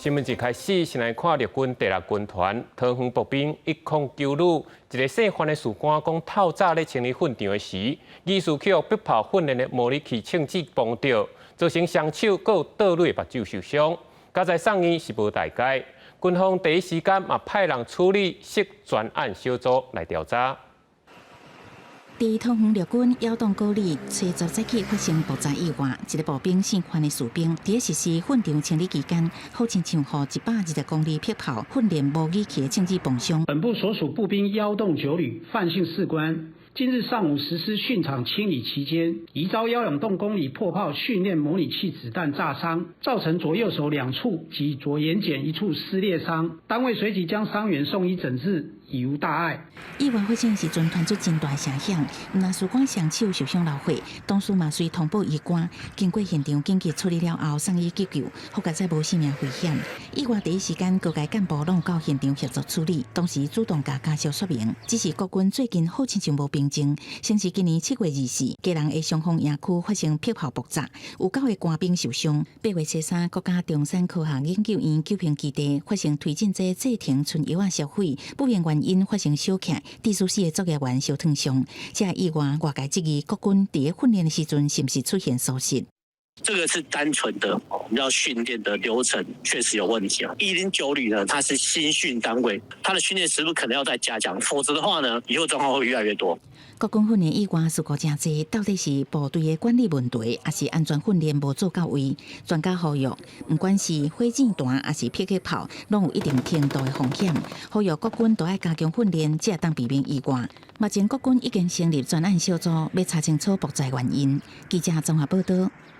新闻一开始，先来看日军第6军团桃园步兵109旅一个姓范的士官讲，透早咧清理训场的时，疑似去迫炮训练的模拟器枪支崩掉，造成双手佮倒蕊目睭受伤。加在送医是无大碍，军方第一时间嘛派人处理涉专案小组来调查。 伫桃园陆军扰动高里初10早起发生爆炸意外，一个步兵姓范的士兵伫实施训场清理期间，好亲像互120公里迫炮训练模拟器的枪支崩伤。本部所属步兵1洞9旅范姓士官，今日上午实施训场清理期间，疑遭1.2洞公里迫炮训练模拟器子弹炸伤，造成左右手2处及左眼睑1处撕裂伤。单位随即将伤员送医诊治。 已无大碍。意外发生时阵传出真大声响，那士官双手受伤流血，当时嘛随通报医官，经过现场紧急处理了后送医急救，好在再无性命危险。意外第一时间各界干部拢到现场协助处理，当时主动甲家属说明，只是国军最近好亲像无病情，先是今年7月24，家人的上方营区发生迫炮爆炸，有9个官兵受伤。8月初3，国家中山科学研究院救贫基地发生推进这制停存药销毁，不明原因发生小客，地属系的作业员受烫伤。这意外外界质疑国军伫训练的时阵是不是出现疏失？ 这个是单纯的要训练的流程确实有问题啊。109旅呢，它是新训单位，它的训练时数可能要再加强，否则的话呢，以后状况会越来越多。国军训练意外事故真多，到底是部队的管理问题，还是安全训练无做到位？专家呼吁，不管是火箭弹还是迫击炮，拢有一定程度的风险。呼吁国军都要加强训练，才当避免意外。目前国军已经成立专案小组，要查清楚爆炸原因。记者综合报道。